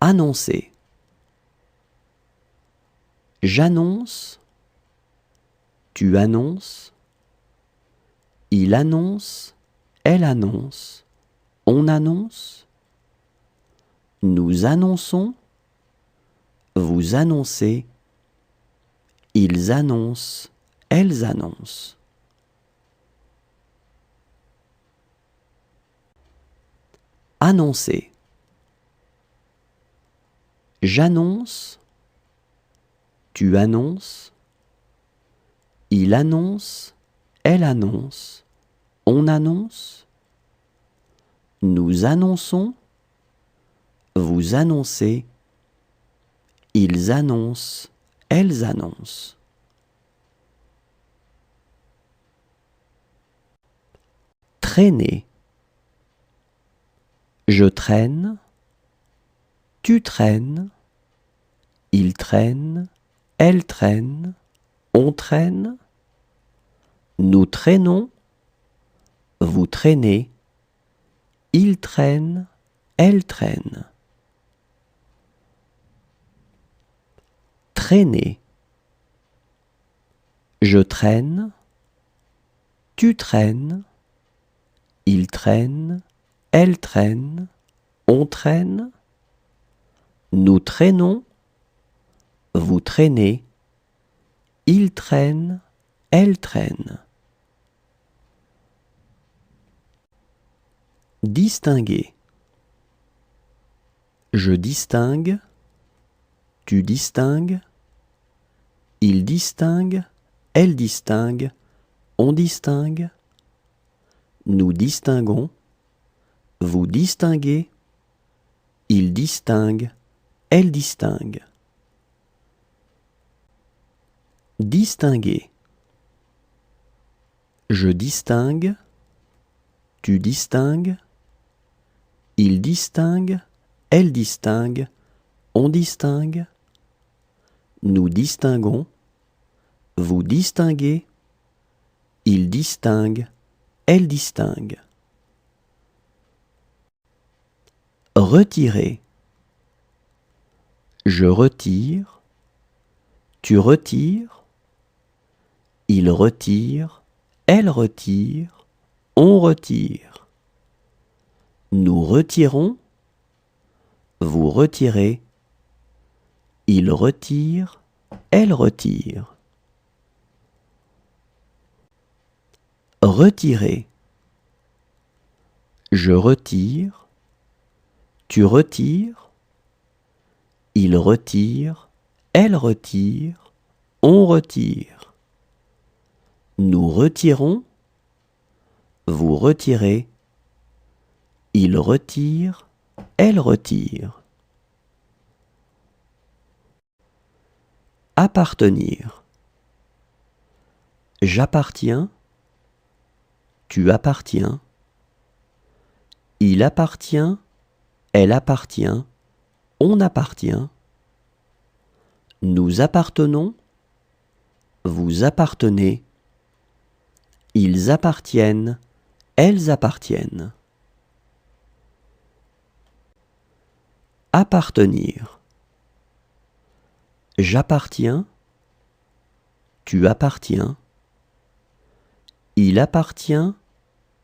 Annoncer. J'annonce. Tu annonces. Il annonce. Elle annonce. On annonce. Nous annonçons. Vous annoncez. Ils annoncent. Elles annoncent. Annoncer. J'annonce. Tu annonces. Il annonce. Elle annonce. On annonce. Nous annonçons. Vous annoncez. Ils annoncent. Elles annoncent. Traîner. Je traîne. Tu traînes. Il traîne. Elle traîne. On traîne. Nous traînons. Vous traînez. Il traîne. Elle traîne. Traîner. Je traîne. Tu traînes. Il traîne. Elle traîne. On traîne. Nous traînons. Vous traînez. Il traîne. Elle traîne. Distinguer. Je distingue. Tu distingues. Il distingue. Elle distingue. On distingue. Nous distinguons. Vous distinguez. Il distingue. Elle distingue. Distinguer. Je distingue. Tu distingues. Il distingue. Elle distingue. On distingue. Nous distinguons. Vous distinguez. Il distingue. Elle distingue. Retirer. Je retire. Tu retires. Il retire. Elle retire. On retire. Nous retirons. Vous retirez. Il retire. Elle retire. Retirer. Je retire. Tu retires. Il retire. Elle retire. On retire. Nous retirons. Vous retirez. Il retire. Elle retire. Appartenir. J'appartiens. Tu appartiens. Il appartient. Elle appartient. On appartient. Nous appartenons. Vous appartenez. Ils appartiennent. Elles appartiennent. Appartenir. J'appartiens. Tu appartiens. Il appartient.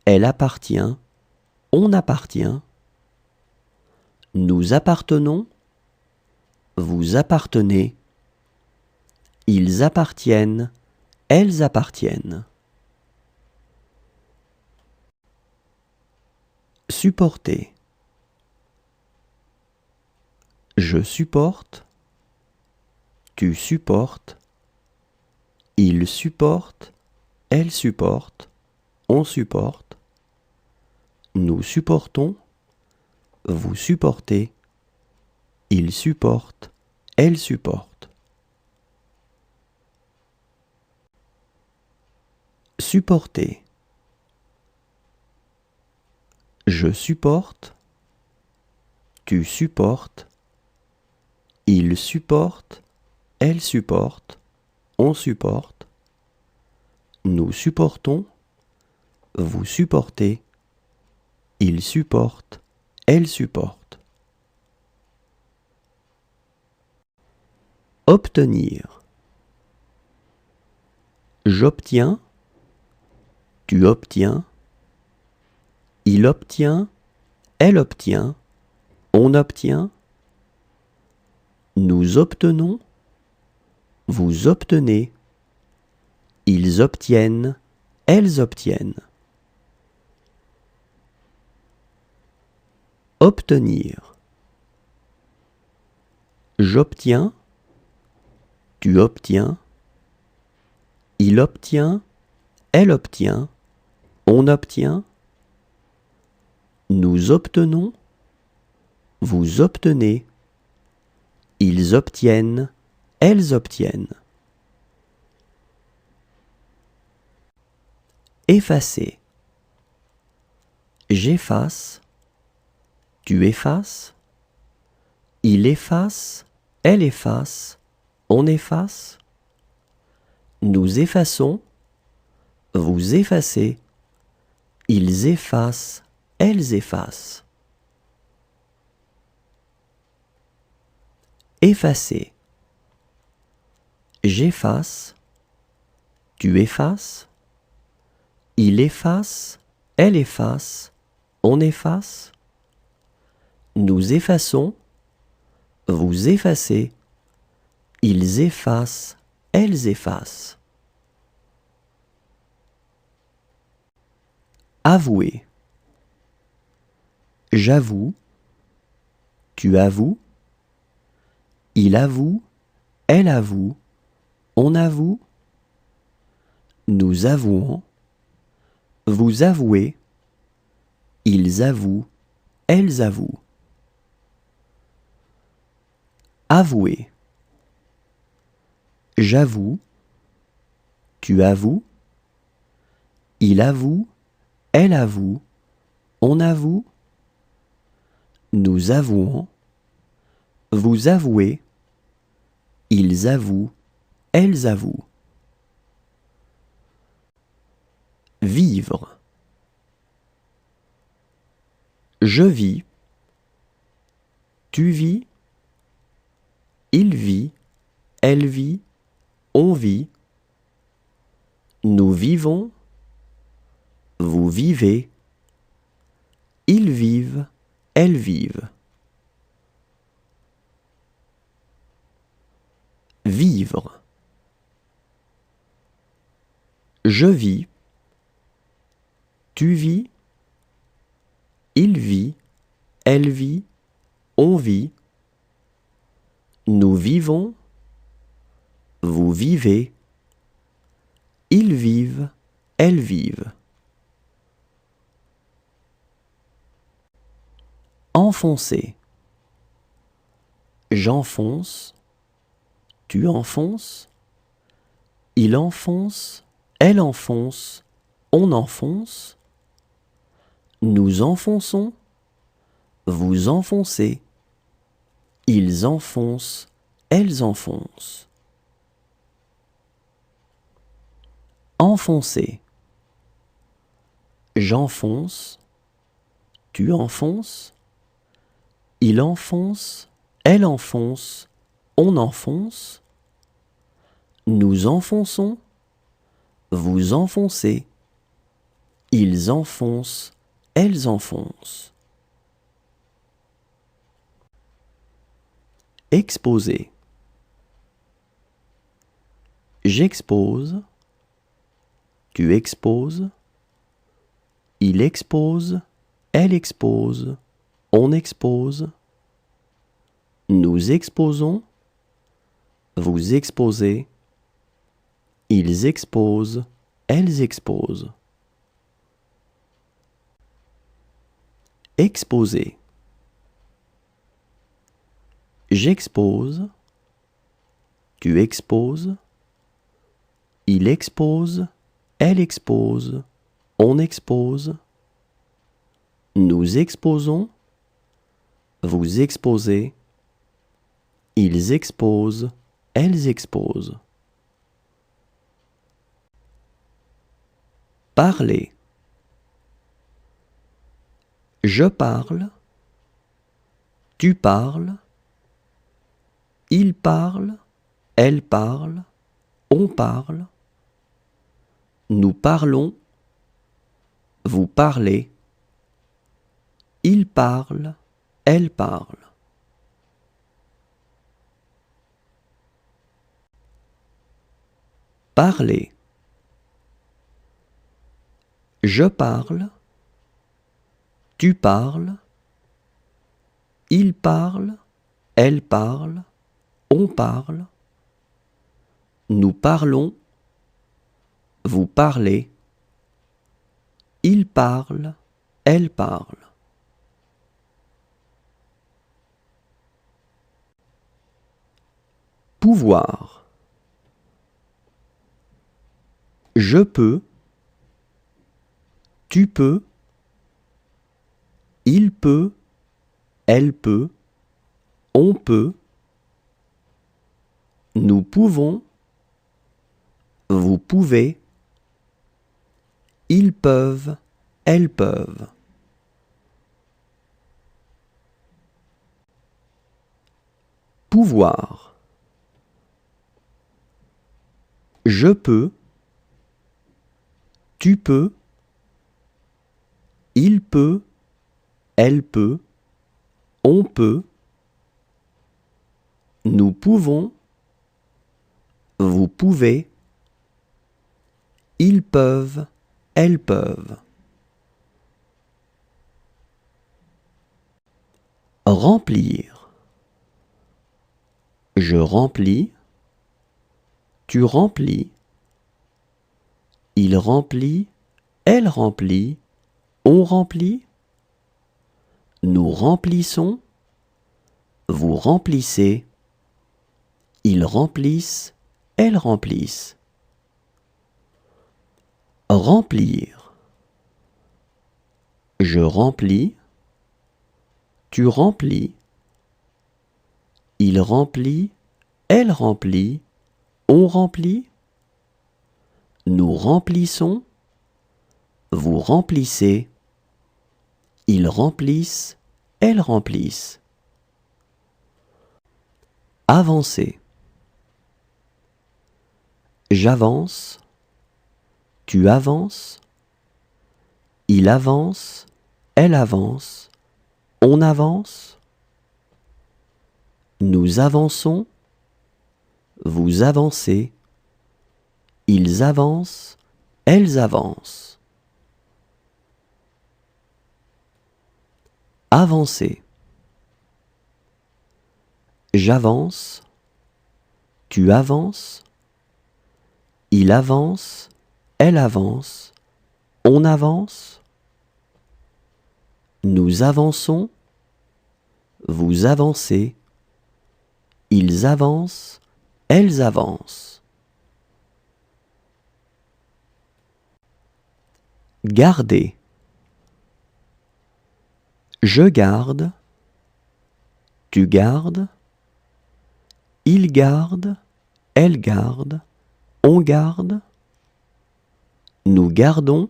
Elle appartient. On appartient. Nous appartenons. Vous appartenez. Ils appartiennent. Elles appartiennent. Supporter. Je supporte. Tu supportes. Il supporte. Elle supporte. On supporte. Nous supportons. Vous supportez. Il supporte. Elle supporte. Supporter. Je supporte. Tu supportes. Il supporte. Elle supporte. On supporte. Nous supportons. Vous supportez. Il supporte. Elle supporte. Obtenir. J'obtiens, tu obtiens, il obtient, elle obtient, on obtient, nous obtenons, vous obtenez, ils obtiennent, elles obtiennent. Obtenir. J'obtiens, tu obtiens, il obtient, elle obtient, on obtient, nous obtenons, vous obtenez, ils obtiennent, elles obtiennent. Effacer. J'efface, tu effaces, il efface, elle efface, on efface, nous effaçons, vous effacez, ils effacent, elles effacent. Effacer. J'efface, tu effaces, il efface, elle efface, on efface, nous effaçons, vous effacez, ils effacent, elles effacent. Avouer. J'avoue, tu avoues, il avoue, elle avoue, on avoue, nous avouons, vous avouez, ils avouent, elles avouent. Avouer. J'avoue, tu avoues, il avoue, elle avoue, on avoue, nous avouons, vous avouez, ils avouent, elles avouent. Vivre. Je vis, tu vis, il vit, elle vit, on vit, nous vivons, vous vivez, ils vivent, elles vivent. Vivre. Je vis, tu vis, il vit, elle vit, on vit, nous vivons, vous vivez, ils vivent, elles vivent. Enfoncer. J'enfonce, tu enfonces, il enfonce, elle enfonce, on enfonce, nous enfonçons, vous enfoncez, ils enfoncent, elles enfoncent. Enfoncer. J'enfonce, tu enfonces, il enfonce, elle enfonce, on enfonce, nous enfonçons, vous enfoncez, ils enfoncent, elles enfoncent. Exposer. J'expose, tu exposes, il expose, elle expose, on expose, nous exposons, vous exposez, ils exposent, elles exposent. Exposer. J'expose, tu exposes, il expose, elle expose, on expose, nous exposons, vous exposez, ils exposent, elles exposent. Parler. Je parle, tu parles, il parle, elle parle, on parle, nous parlons, vous parlez, il parle, elle parle. Parler. Je parle, tu parles, il parle, elle parle, on parle, nous parlons, vous parlez, il parle, elle parle. Pouvoir. Je peux, tu peux, il peut, elle peut, on peut, nous pouvons, vous pouvez, ils peuvent, elles peuvent. Pouvoir. Je peux, tu peux, il peut, elle peut, on peut, nous pouvons, vous pouvez, ils peuvent, elles peuvent. Remplir. Je remplis, tu remplis, il remplit, elle remplit, on remplit, nous remplissons, vous remplissez, ils remplissent, elles remplissent. Remplir. Je remplis, tu remplis, il remplit, elle remplit, on remplit, nous remplissons, vous remplissez, ils remplissent, elles remplissent. Avancer. J'avance, tu avances, il avance, elle avance, on avance, nous avançons, vous avancez, ils avancent, elles avancent. Avancer. J'avance, tu avances, il avance, elle avance, on avance, nous avançons, vous avancez, ils avancent, elles avancent. Garder. Je garde, tu gardes, il garde, elle garde, on garde, nous gardons,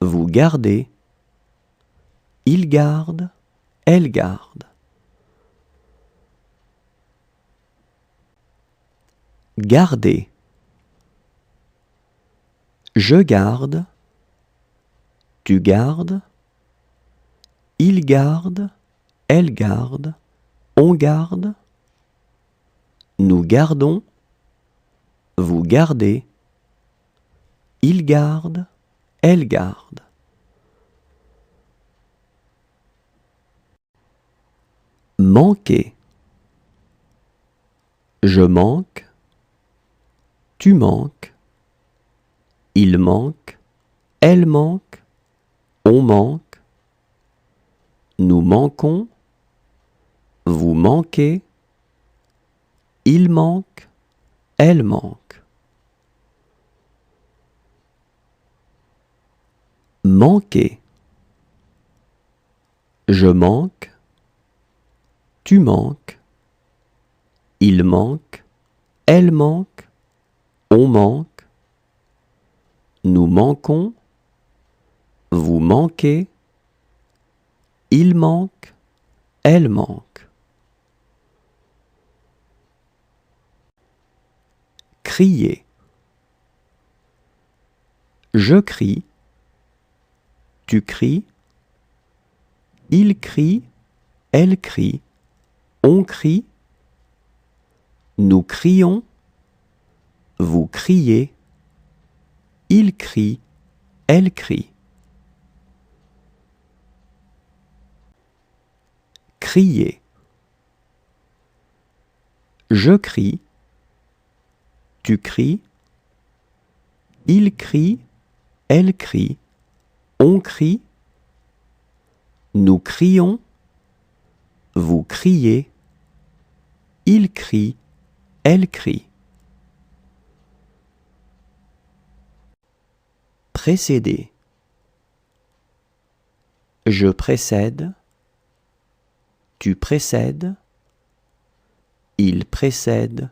vous gardez, il garde, elle garde. Garder. Je garde, tu gardes, il garde, elle garde, on garde, nous gardons, vous gardez, il garde, elle garde. Manquer. Je manque, tu manques, il manque, elle manque, on manque, nous manquons, vous manquez, il manque, elle manque. Manquer. Je manque, tu manques, il manque, elle manque, on manque, nous manquons, vous manquez, il manque, elle manque. crier. Je crie, tu cries, il crie, elle crie, on crie, nous crions, vous criez, il crie, elle crie. Crier. Je crie, tu cries, il crie, elle crie, on crie, nous crions, vous criez, il crie, elle crie. Précéder. Je précède, tu précèdes, il précède,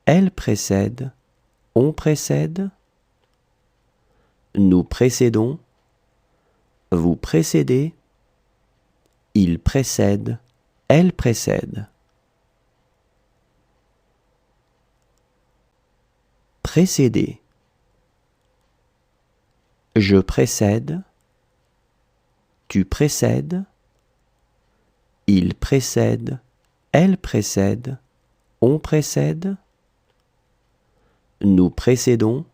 elle précède, on précède, nous précédons, vous précédez, il précède, elle précède. Précéder. Je précède, tu précèdes, il précède, elle précède, on précède, nous précédons,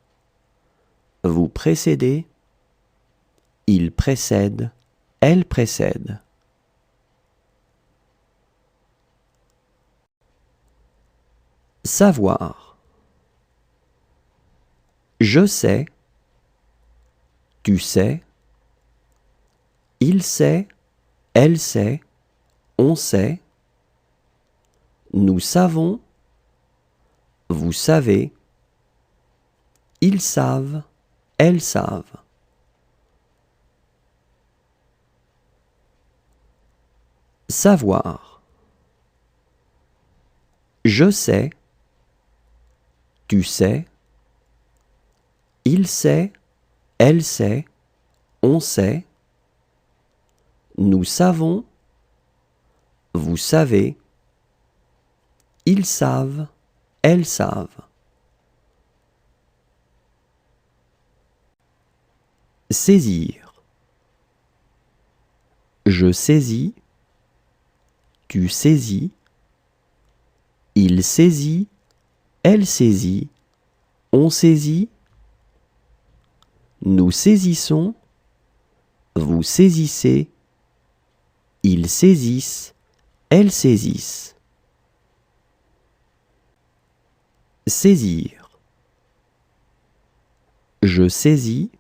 vous précédez, il précède, elle précède. Savoir. Je sais, tu sais, il sait, elle sait, on sait, nous savons, vous savez, ils savent, elles savent. Savoir. Je sais, tu sais, il sait, elle sait, on sait, nous savons, vous savez, ils savent, elles savent. Saisir. Je saisis, tu saisis, il saisit, elle saisit, on saisit, nous saisissons, vous saisissez, ils saisissent, elles saisissent. Saisir. Je saisis,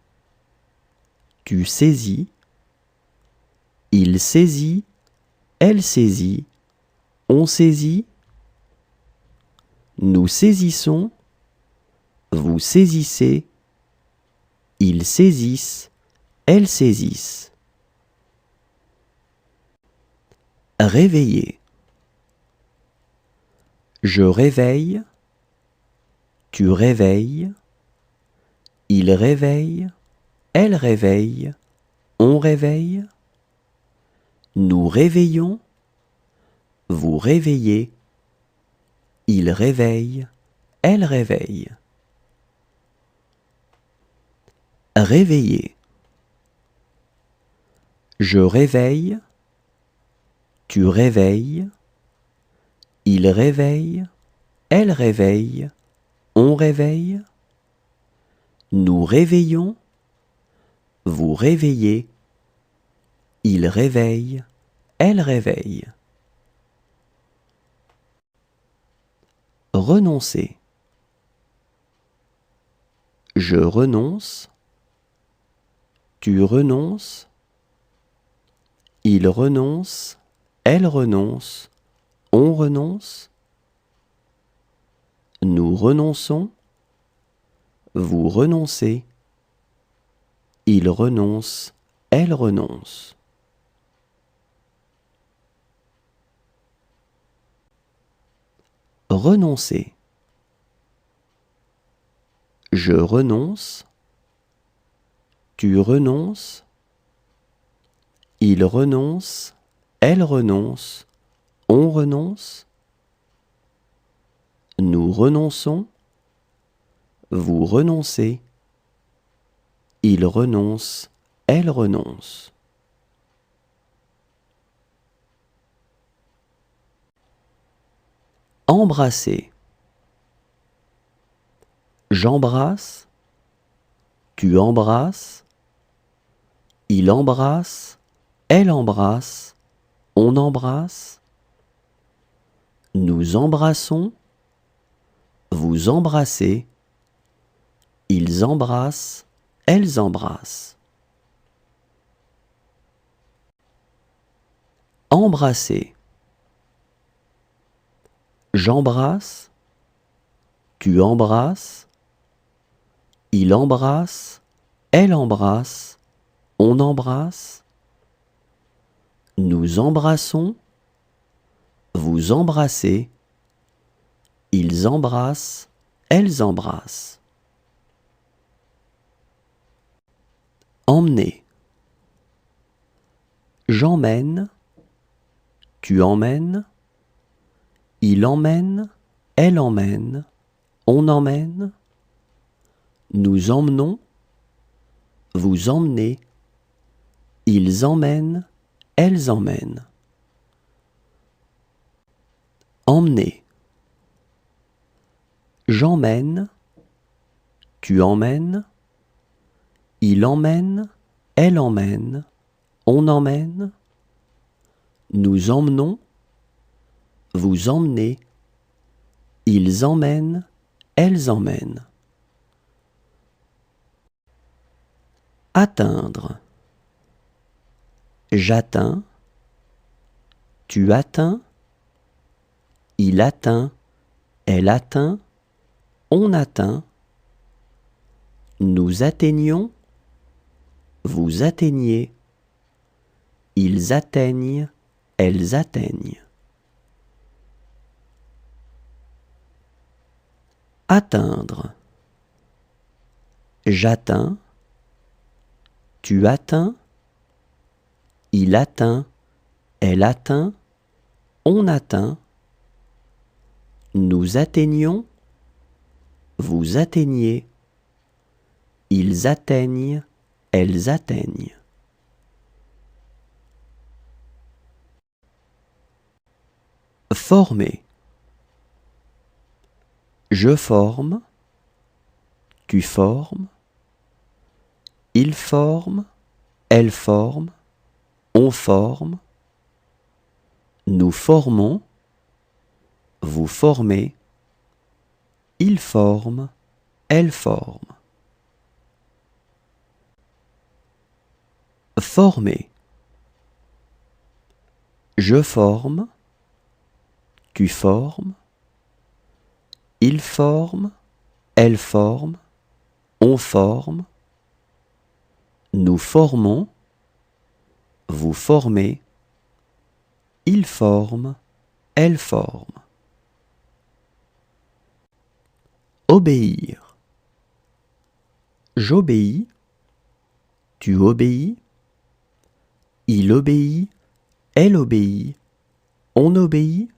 tu saisis, il saisit, elle saisit, on saisit, nous saisissons, vous saisissez, ils saisissent, elles saisissent. Réveiller. Je réveille, tu réveilles, il réveille, elle réveille, on réveille, nous réveillons, vous réveillez, il réveille, elle réveille. Réveiller. Je réveille, tu réveilles, il réveille, elle réveille, on réveille, nous réveillons, vous réveillez, il réveille, elle réveille. Renoncer. Je renonce, tu renonces, il renonce, elle renonce, on renonce, nous renonçons, vous renoncez, il renonce, elle renonce. Renoncer. Je renonce, tu renonces, il renonce, elle renonce, on renonce, nous renonçons, vous renoncez, il renonce, elle renonce. Embrasser. J'embrasse, tu embrasses, il embrasse, elle embrasse, on embrasse. Nous embrassons, vous embrassez, ils embrassent, elles embrassent. Embrasser. J'embrasse, tu embrasses, il embrasse, elle embrasse, on embrasse. Nous embrassons, vous embrassez, ils embrassent, elles embrassent. Emmener. J'emmène, tu emmènes, il emmène, elle emmène, on emmène. Nous emmenons, vous emmenez, ils emmènent, elles emmènent. Emmener. J'emmène, tu emmènes, il emmène, elle emmène, on emmène. Nous emmenons, vous emmenez, ils emmènent, elles emmènent. Atteindre. J'atteins, tu atteins, il atteint, elle atteint, on atteint. Nous atteignons, vous atteignez, ils atteignent, elles atteignent. Atteindre. J'atteins, tu atteins, il atteint, elle atteint, on atteint. Nous atteignons, vous atteignez, ils atteignent, elles atteignent. Former. Je forme, tu formes, il forme, elle forme, on forme. Nous formons, vous formez, il forme, elle forme. Former. Je forme, tu formes, il forme, elle forme, on forme. Nous formons, vous formez, il forme, elle forme. Obéir. J'obéis, tu obéis, il obéit, elle obéit, on obéit.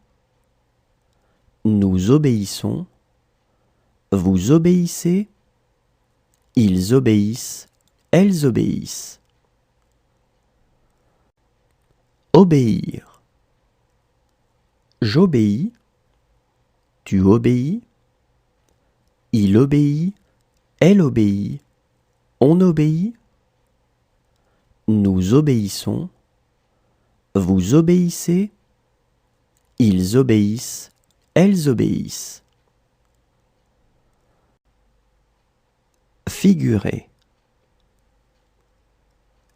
Nous obéissons, vous obéissez, ils obéissent, elles obéissent. Obéir. J'obéis, tu obéis, il obéit, elle obéit, on obéit. Nous obéissons, vous obéissez, ils obéissent, elles obéissent. Figurer.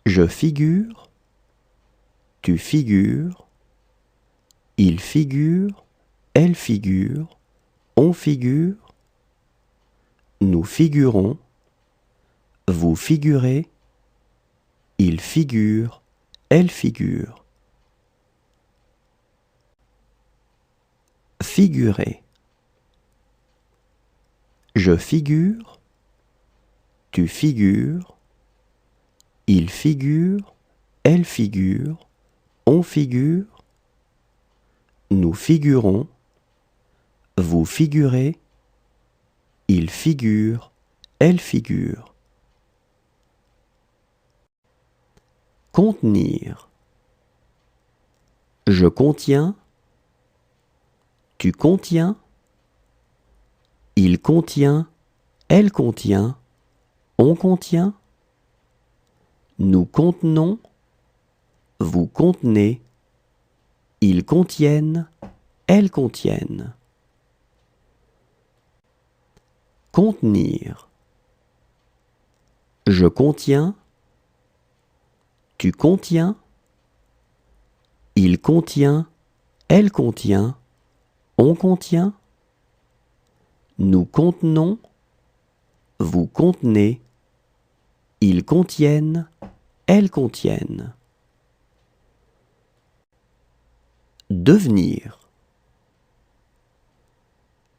Je figure, tu figures, il figure, elle figure, on figure. Nous figurons, vous figurez, il figure, elle figure. Figurer. Je figure, tu figures, il figure, elle figure, on figure. Nous figurons, vous figurez, Il figure, elle figure. Contenir. Je contiens, tu contiens, il contient, elle contient, on contient, nous contenons, vous contenez, ils contiennent, elles contiennent. Contenir. Je contiens, tu contiens, il contient, elle contient, on contient, nous contenons, vous contenez, ils contiennent, elles contiennent. Devenir.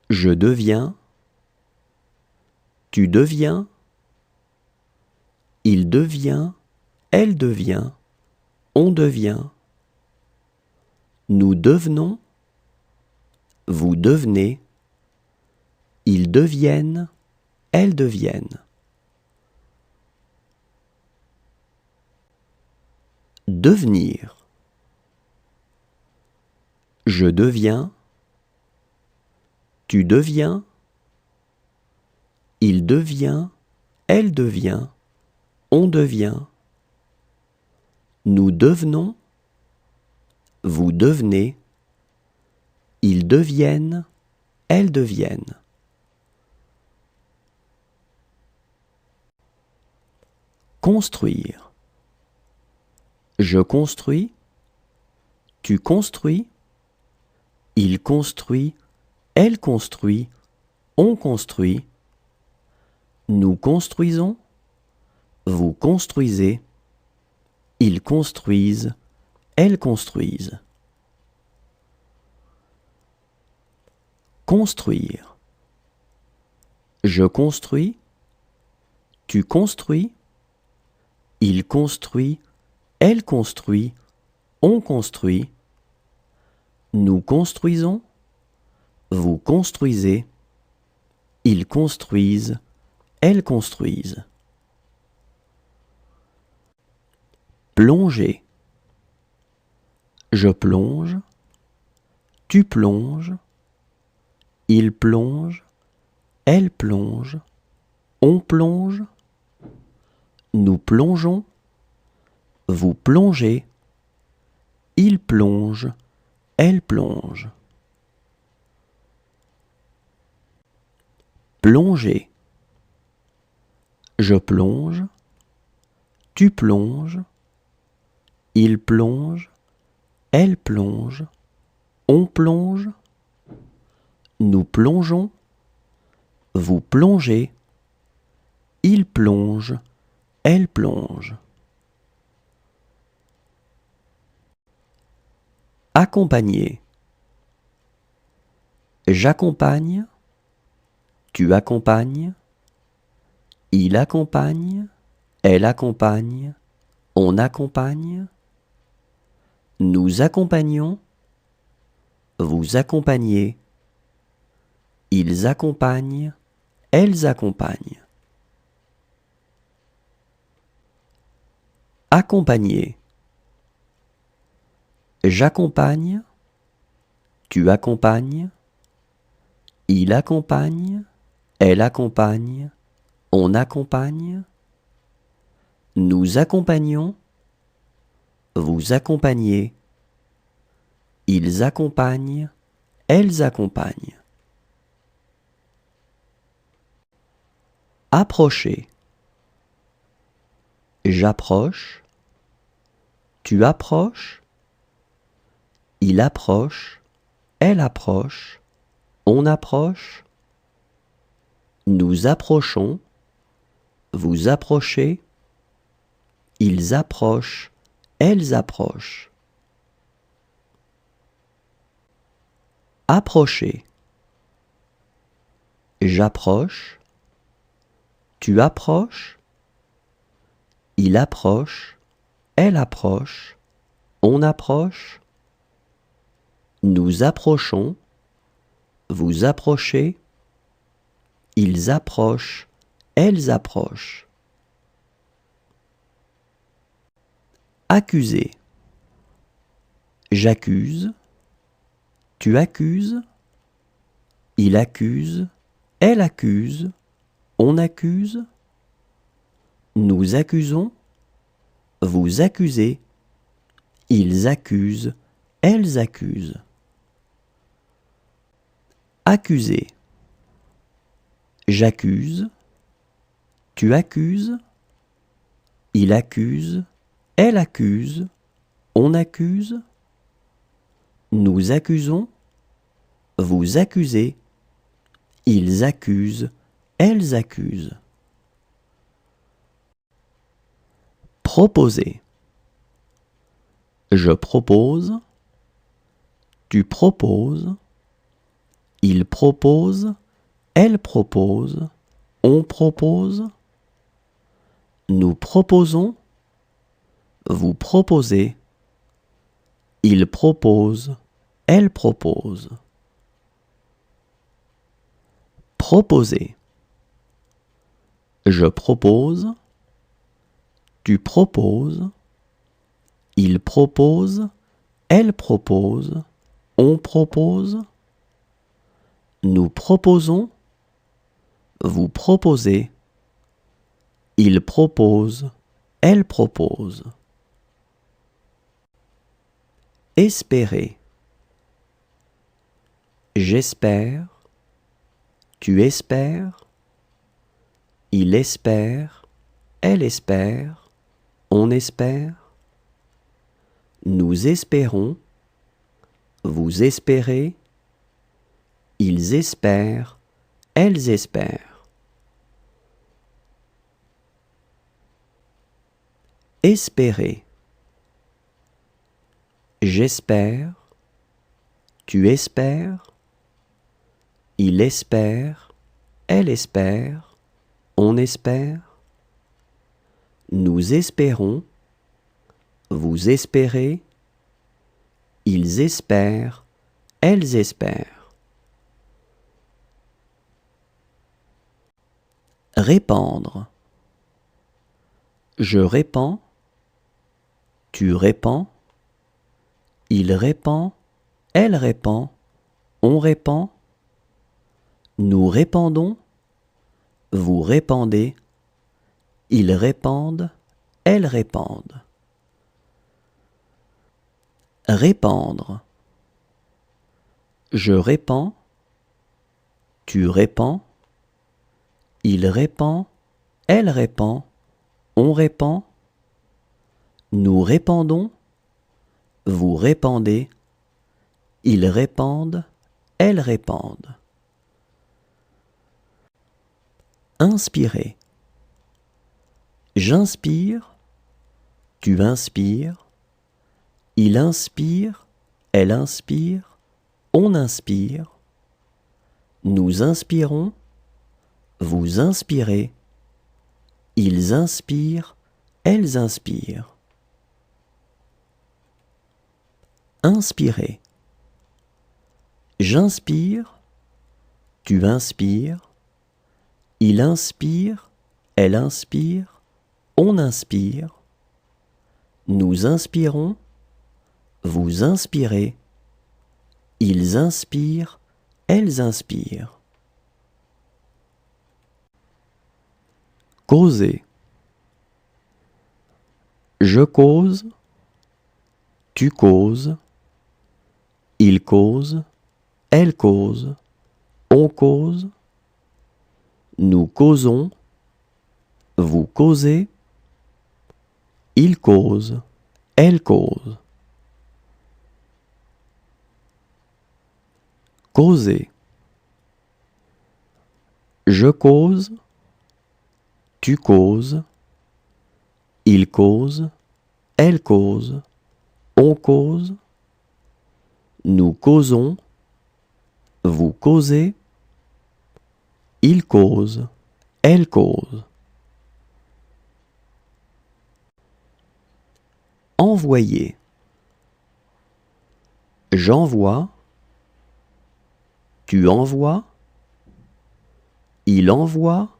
Je deviens, tu deviens, il devient, elle devient, on devient, nous devenons, vous devenez, ils deviennent, elles deviennent. Devenir. Je deviens, tu deviens, il devient, elle devient, on devient, nous devenons, vous devenez, ils deviennent, elles deviennent. Construire. Je construis, tu construis, il construit, elle construit, on construit, nous construisons, vous construisez, ils construisent, elles construisent. Construire. Je construis, tu construis, il construit, elle construit, on construit, nous construisons, vous construisez, ils construisent, elles construisent. Plonger. Je plonge, tu plonges, il plonge, elle plonge, on plonge, nous plongeons, vous plongez, il plonge, elle plonge. Plonger. Je plonge, tu plonges, il plonge, elle plonge, on plonge, nous plongeons, vous plongez, il plonge, elle plonge. Accompagner. J'accompagne, tu accompagnes, il accompagne, elle accompagne, on accompagne, nous accompagnons, vous accompagnez, ils accompagnent, elles accompagnent. Accompagner. J'accompagne, tu accompagnes, il accompagne, elle accompagne, on accompagne, nous accompagnons, vous accompagnez, ils accompagnent, elles accompagnent. Approcher. J'approche, tu approches, il approche, elle approche, on approche, nous approchons, vous approchez, ils approchent, elles approchent. Approcher. J'approche, tu approches, il approche, elle approche, on approche, nous approchons, vous approchez, Ils approchent, elles approchent. Accuser. J'accuse, tu accuses, il accuse, elle accuse, on accuse, nous accusons, vous accusez, ils accusent, elles accusent. Accuser. J'accuse, tu accuses, il accuse, elle accuse, on accuse, nous accusons, vous accusez, ils accusent, elles accusent. Proposer. Je propose, tu proposes, il propose, elle propose, on propose, nous proposons, vous proposez, il propose, elle propose. Proposer. Je propose, tu proposes, il propose, elle propose, on propose, nous proposons, vous proposez, il propose, elle propose. Espérer. J'espère, tu espères, il espère, elle espère, on espère, nous espérons, vous espérez, ils espèrent, elles espèrent. Espérer. J'espère, tu espères, il espère, elle espère, on espère, nous espérons, vous espérez, ils espèrent, elles espèrent. Répandre. Je répands, tu répands, il répand, elle répand, on répand, nous répandons, vous répandez, ils répandent, elles répandent. Répandre. Je répands, tu répands, il répand, elle répand, on répand, nous répandons, vous répandez, ils répandent, elles répandent. Inspirer. J'inspire, tu inspires, il inspire, elle inspire, on inspire, nous inspirons, vous inspirez, ils inspirent, elles inspirent. Inspirer. J'inspire, tu inspires, il inspire, elle inspire, on inspire, nous inspirons, vous inspirez, ils inspirent, elles inspirent. Causer. Je cause, tu causes, il cause, elle cause, on cause, nous causons, vous causez, il cause, elle cause. Causer. Je cause, tu causes, il cause, elle cause, on cause, nous causons, vous causez, il cause, elle cause. Envoyer. J'envoie, tu envoies, Il envoie,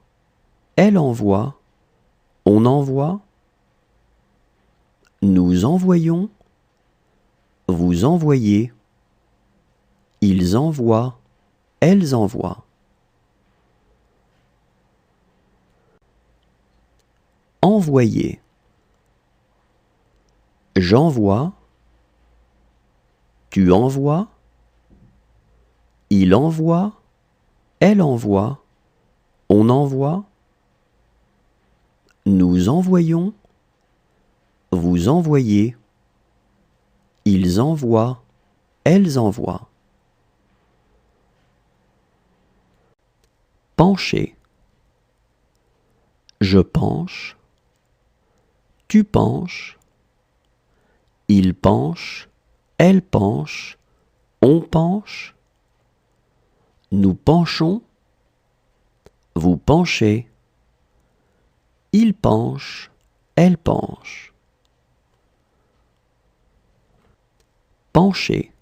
elle envoie, on envoie. Nous envoyons, vous envoyez. Ils envoient, elles envoient. Envoyer. J'envoie, tu envoies, il envoie, elle envoie, on envoie. Nous envoyons, vous envoyez, ils envoient, elles envoient. Pencher. Je penche, tu penches, il penche, elle penche, on penche. Nous penchons, vous penchez, il penche, elle penche. Pencher.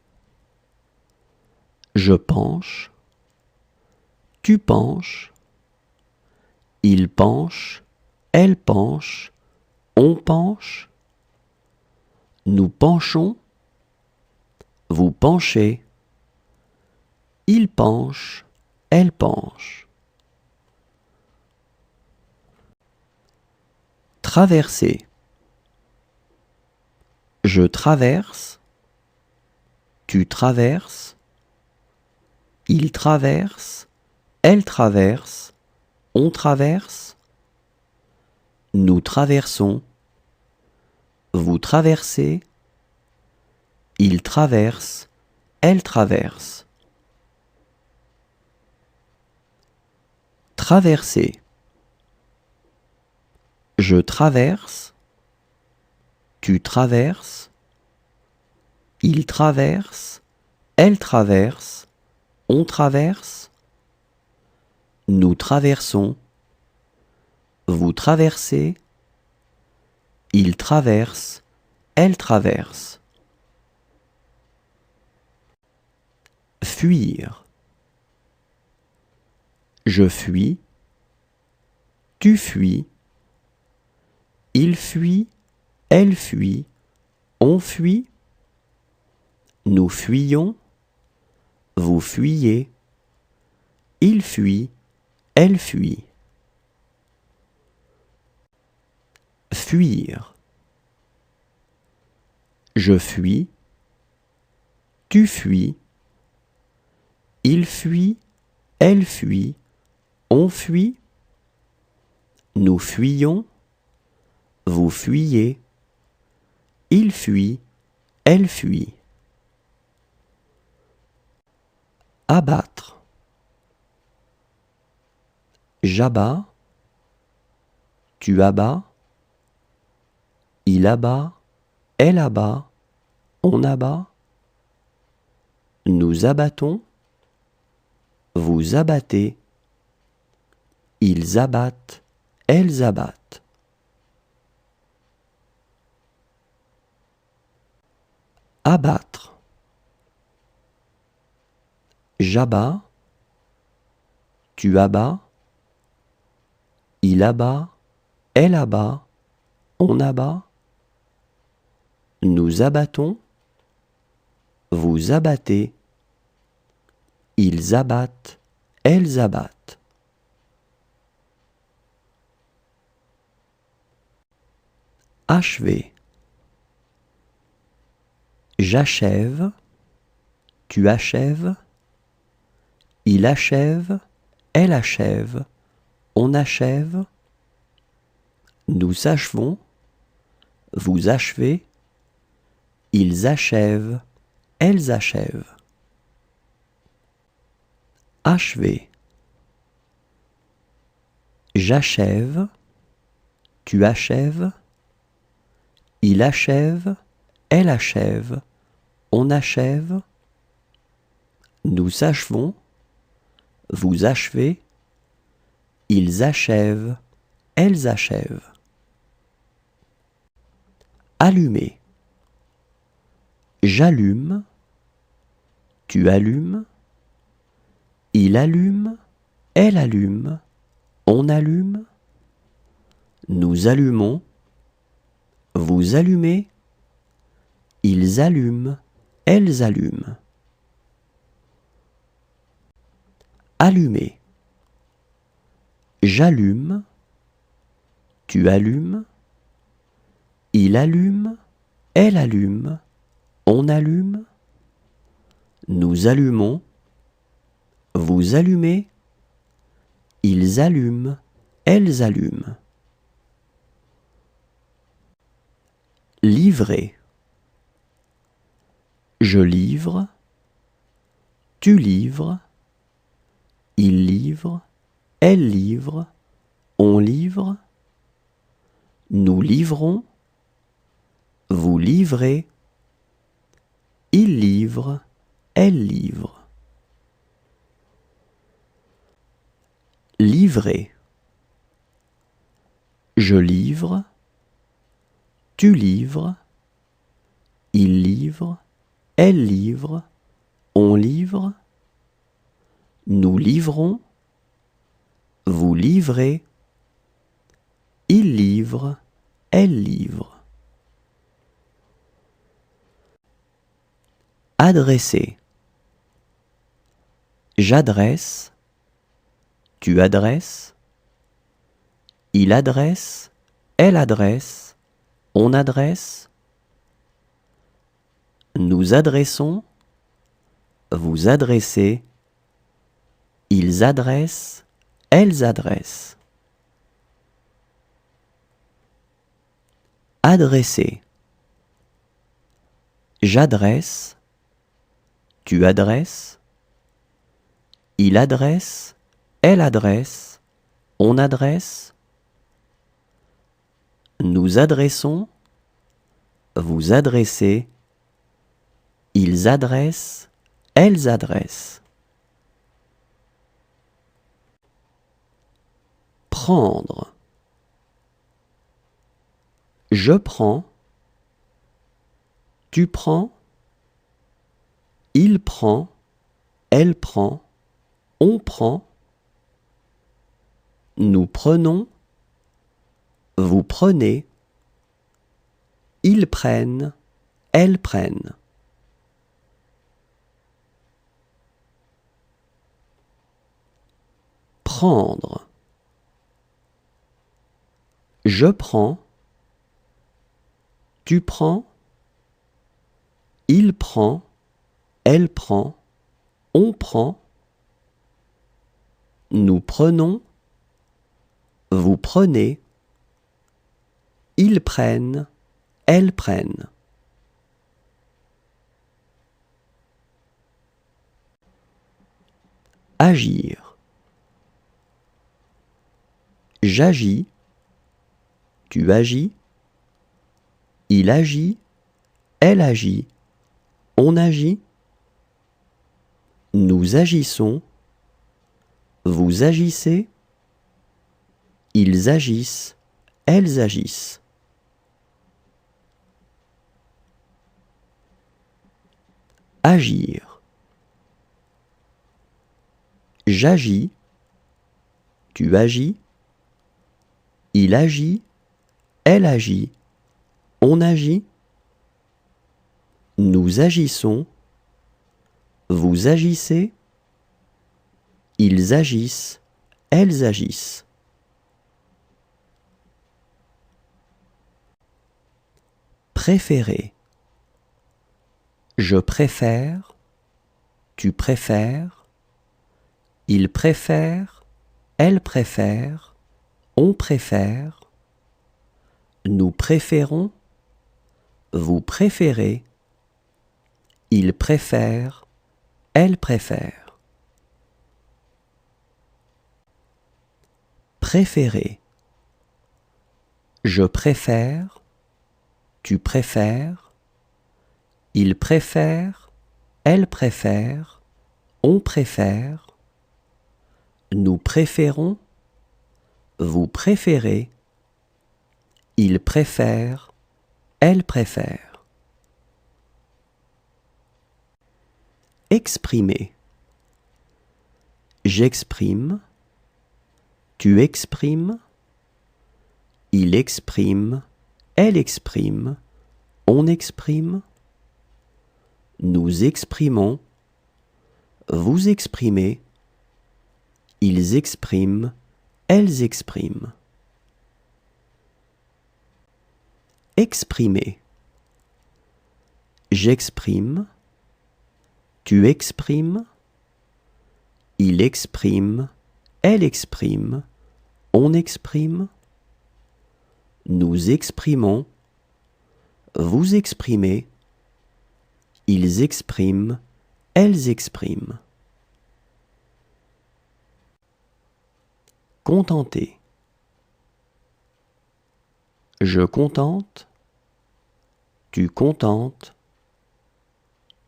Je penche, tu penches, il penche, elle penche, on penche. Nous penchons, vous penchez, il penche, elle penche. Traverser. Je traverse, tu traverses, il traverse, elle traverse, on traverse. Nous traversons, vous traversez, il traverse, elle traverse. Traverser. Je traverse, tu traverses, il traverse, elle traverse, on traverse. Nous traversons, vous traversez, il traverse, elle traverse. Fuir. Je fuis, tu fuis, il fuit, elle fuit, on fuit. Nous fuyons, vous fuyez, il fuit, elle fuit. Fuir. Je fuis, tu fuis, il fuit, elle fuit, on fuit. Nous fuyons, vous fuyez, il fuit, elle fuit. Abattre. J'abats, tu abats, il abat, elle abat, on abat. Nous abattons, vous abattez, ils abattent, elles abattent. Abattre. J'abats, tu abats, il abat, elle abat, on abat. Nous abattons, vous abattez, ils abattent, elles abattent. Achever. J'achève, tu achèves, il achève, elle achève, on achève. Nous achevons, vous achevez, ils achèvent, elles achèvent. Achever. J'achève, tu achèves, il achève, elle achève, on achève. Nous achevons, vous achevez, ils achèvent, elles achèvent. Allumer. J'allume, tu allumes, il allume, Elle allume, on allume. Nous allumons, vous allumez. Ils allument, elles allument. Allumer. J'allume, tu allumes. Il allume, elle allume, on allume. Nous allumons, vous allumez. Ils allument, elles allument. Livrer. Je livre, tu livres. Il livre, elle livre, on livre. Nous livrons, vous livrez. Il livre, elle livre. Livrer. Je livre, tu livres. Il livre, elle livre, on livre. Nous livrons, vous livrez. Il livre, elle livre. Adresser. J'adresse, tu adresses. Il adresse, elle adresse, on adresse. Nous adressons, vous adressez. Ils adressent, elles adressent. Adresser. J'adresse, tu adresses. Il adresse, elle adresse, on adresse. Nous adressons, vous adressez. Ils adressent, elles adressent. Prendre. Je prends, tu prends. Il prend, elle prend, on prend. Nous prenons, vous prenez. Ils prennent, elles prennent. Prendre. Je prends, tu prends. Il prend, elle prend, on prend. Nous prenons, vous prenez. Ils prennent, elles prennent. Agir. J'agis, tu agis. Il agit, elle agit, on agit. Nous agissons, vous agissez. Ils agissent, elles agissent. Agir. J'agis, tu agis. Il agit, elle agit, on agit. Nous agissons, vous agissez. Ils agissent, elles agissent. Préférer. Je préfère, tu préfères. Il préfère, elle préfère, on préfère. Nous préférons, vous préférez. Il préfère, elle préfère. Préférer. Je préfère, tu préfères. Il préfère, elle préfère, on préfère. Nous préférons, vous préférez. Il préfère, elle préfère. Exprimer. J'exprime, tu exprimes, il exprime, elle exprime, on exprime, nous exprimons, vous exprimez, ils expriment, elles expriment. Exprimer. J'exprime, tu exprimes, il exprime, elle exprime, on exprime, nous exprimons, vous exprimez, ils expriment, elles expriment. Contenter. Je contente, tu contentes,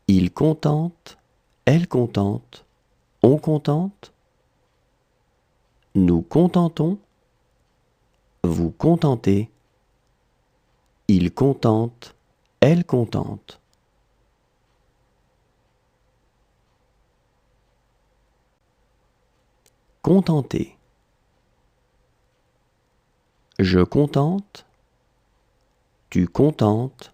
il contente, elle contente, on contente, nous contentons, vous contentez, il contente, elle contente. Contenter. Je contente, tu contentes,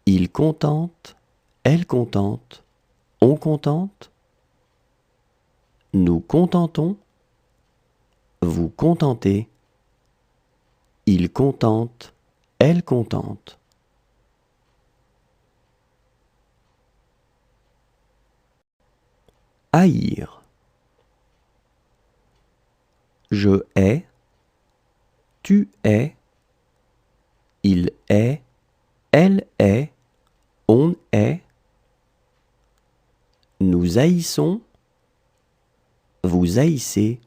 il contente, elle contente, on contente, nous contentons, vous contentez, il contente, elle contente. Haïr. Je hais, tu hais, il hait, elle hait, on hait, nous haïssons, vous haïssez,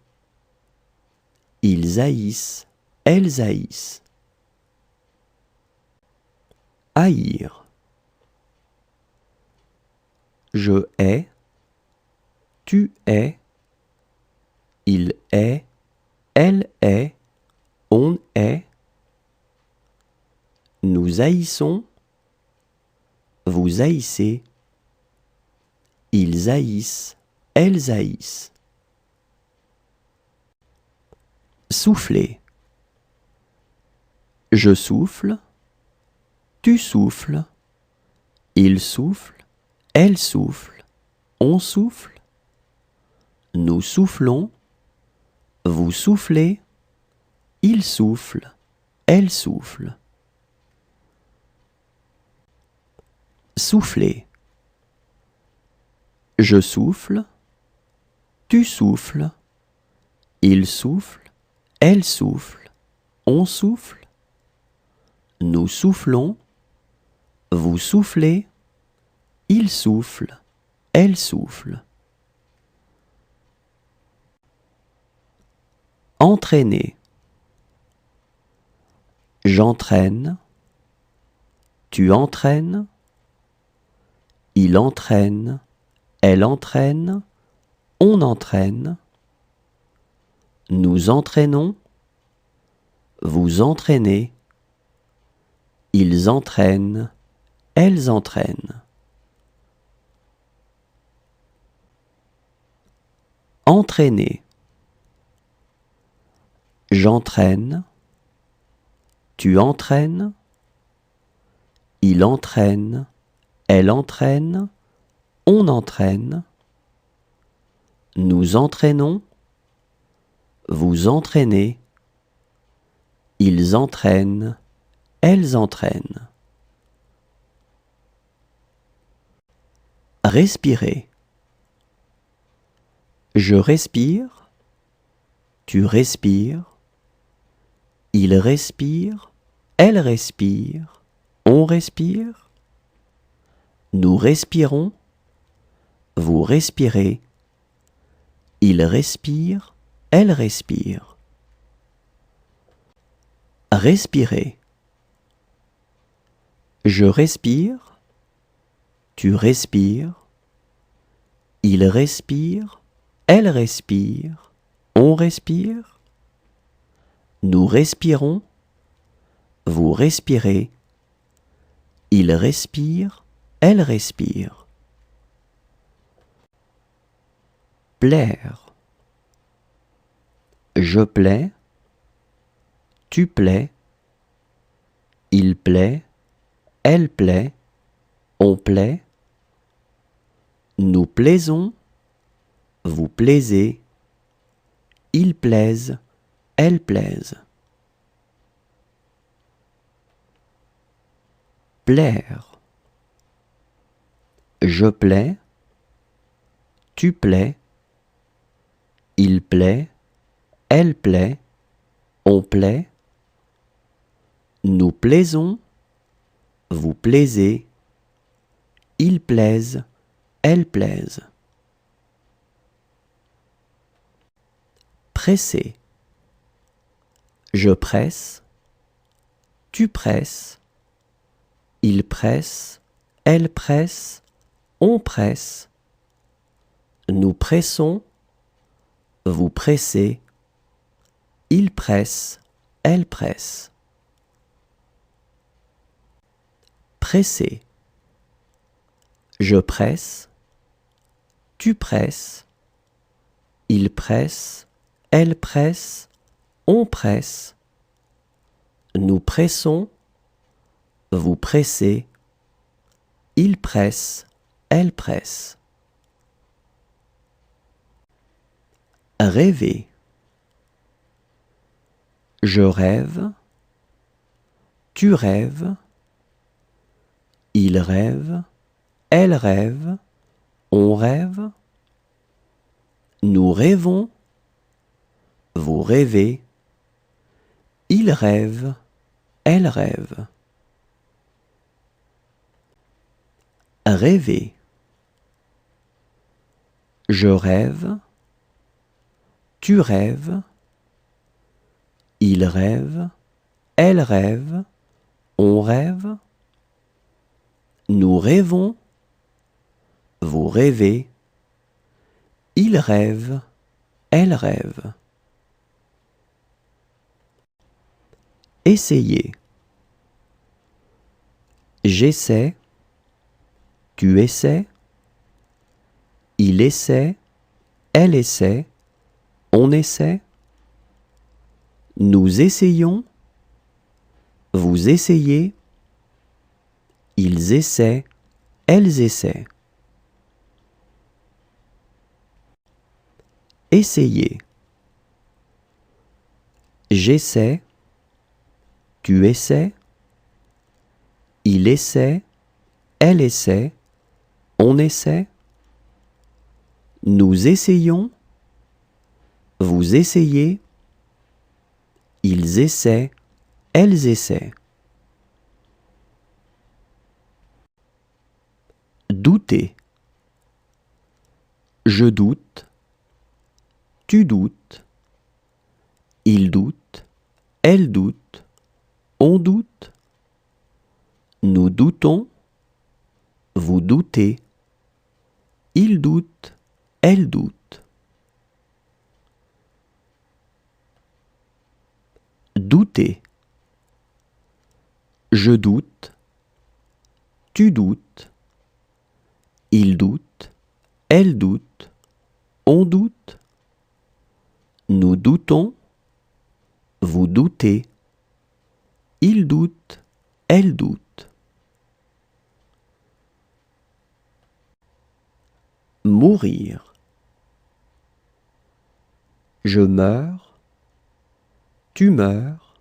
ils haïssent, elles haïssent. Haïr. Je hais, tu hais, il hait, elle hait, on hait, nous haïssons, vous haïssez, ils haïssent, elles haïssent. Souffler. Je souffle, tu souffles, il souffle, elle souffle, on souffle, nous soufflons, vous soufflez, il souffle, elle souffle. Souffler. Je souffle, tu souffles, il souffle, elle souffle, on souffle, nous soufflons, vous soufflez, il souffle, elle souffle. Entraîner. J'entraîne, tu entraînes, il entraîne, elle entraîne, on entraîne, nous entraînons, vous entraînez, ils entraînent, elles entraînent. Entraîner. J'entraîne, tu entraînes, il entraîne, elle entraîne, on entraîne, nous entraînons, vous entraînez, ils entraînent, elles entraînent. Respirer. Je respire, tu respires, il respire, elle respire, on respire, nous respirons, vous respirez, il respire, elle respire. Respirer. Je respire, tu respires, il respire, elle respire, on respire, nous respirons, vous respirez, il respire, elle respire. Plaire. Je plais, tu plais, il plaît, elle plaît, on plaît, nous plaisons, vous plaisez, ils plaisent, elles plaisent. Plaire. Je plais, tu plais, il plaît, elle plaît, on plaît, nous plaisons, vous plaisez, ils plaisent, elles plaisent. Presser. Je presse, tu presses, il presse, elle presse, on presse, nous pressons, vous pressez, il presse, elle presse. Presser. Je presse, tu presses, il presse, elle presse, on presse, nous pressons, vous pressez, il presse, elle presse. Rêver. Je rêve, tu rêves, il rêve, elle rêve, on rêve, nous rêvons, vous rêvez, il rêve, elle rêve. Rêver. Je rêve, tu rêves, il rêve, elle rêve, on rêve, nous rêvons, vous rêvez, il rêve, elle rêve. Essayer. J'essaie, tu essaies, il essaie, elle essaie, on essaie, nous essayons, vous essayez, ils essaient, elles essaient. Essayer. J'essaie, tu essaies, il essaie, elle essaie, on essaie, nous essayons, vous essayez, ils essaient, elles essaient. Douter. Je doute, tu doutes, il doute, elle doute, on doute, nous doutons, vous doutez, il doute, elle doute. Douter. Je doute, tu doutes, il doute, elle doute, on doute, nous doutons, vous doutez, il doute, elle doute. Mourir. Je meurs, tu meurs,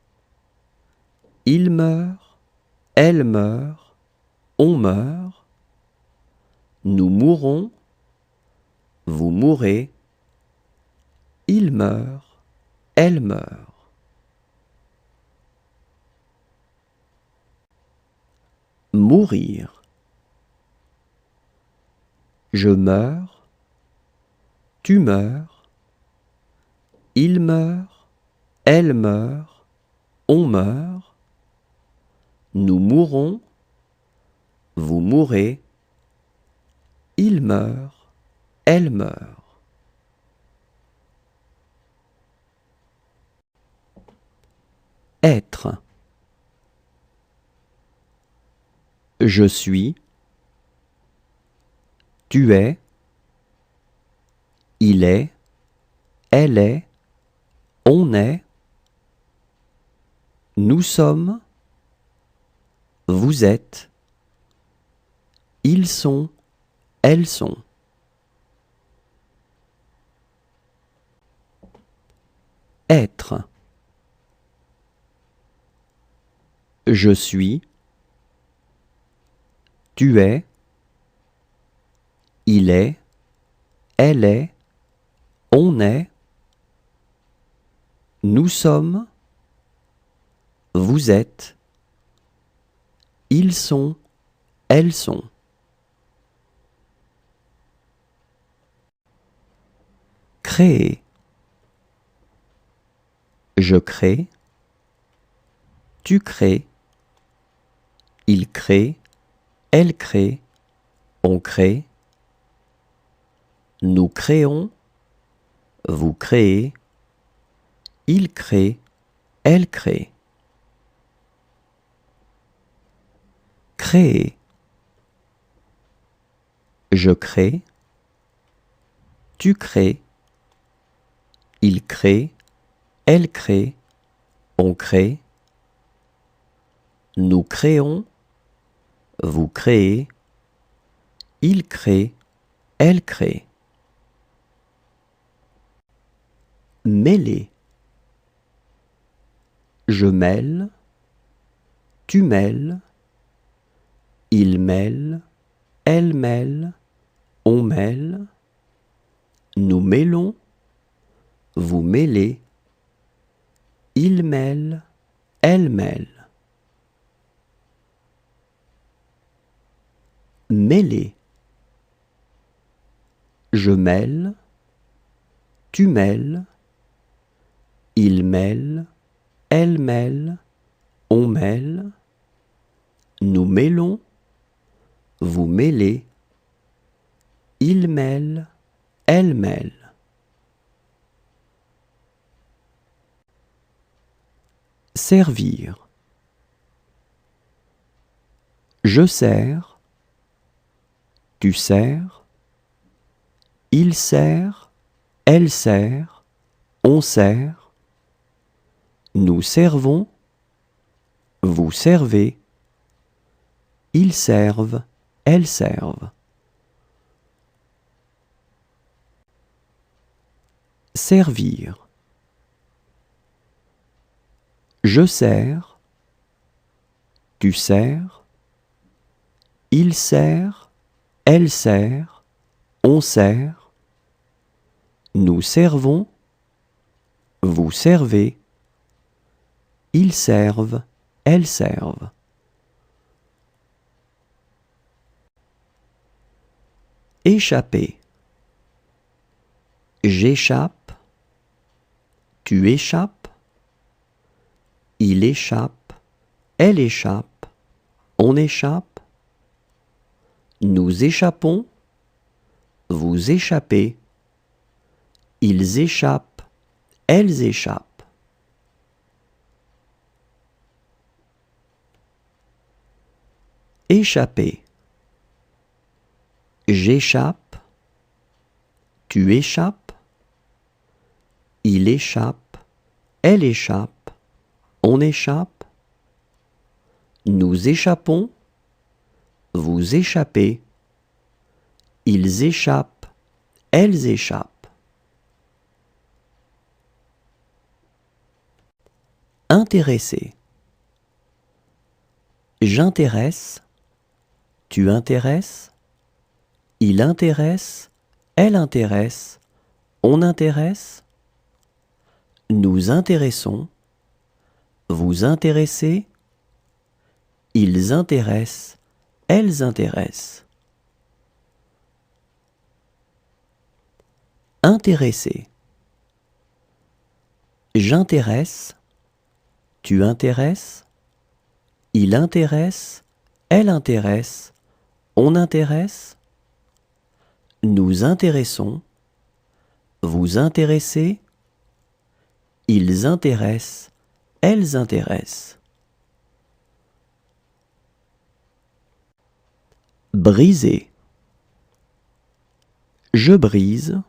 il meurt, elle meurt, on meurt, nous mourons, vous mourrez, il meurt, elle meurt. Mourir. Je meurs, tu meurs, il meurt, elle meurt, on meurt, nous mourons, vous mourrez, il meurt, elle meurt. Être. Je suis, tu es, il est, elle est, on est, nous sommes, vous êtes, ils sont, elles sont. Être. Je suis, tu es, il est, elle est, on est, nous sommes, vous êtes, ils sont, elles sont. Créer. Je crée, tu crées, il crée, elle crée, on crée, nous créons, vous créez, il crée, elle crée. Créer. Je crée, tu crées, il crée, elle crée, on crée, nous créons, vous créez, il crée, elle crée. Mêler. Je mêle, tu mêles, il mêle, elle mêle, on mêle, nous mêlons, vous mêlez, il mêle, elle mêle. Mêler. Je mêle, tu mêles, il mêle, elle mêle, on mêle, nous mêlons, vous mêlez, il mêle, elle mêle. Servir. Je sers, tu sers, il sert, elle sert, on sert, nous servons, vous servez, ils servent, elles servent. Servir. Je sers, tu sers, il sert, elle sert, on sert, nous servons, vous servez, ils servent, elles servent. Échapper. J'échappe, tu échappes, il échappe, elle échappe, on échappe, nous échappons, vous échappez, ils échappent, elles échappent. Échapper. J'échappe, tu échappes, il échappe, elle échappe, on échappe, nous échappons, vous échappez, ils échappent, elles échappent. Intéresser. J'intéresse, tu intéresses, il intéresse, elle intéresse, on intéresse, nous intéressons, vous intéressez, ils intéressent, elles intéressent. Intéresser. J'intéresse, tu intéresses, il intéresse, elle intéresse, on intéresse, nous intéressons, vous intéressez, ils intéressent, elles intéressent. Briser. Je brise,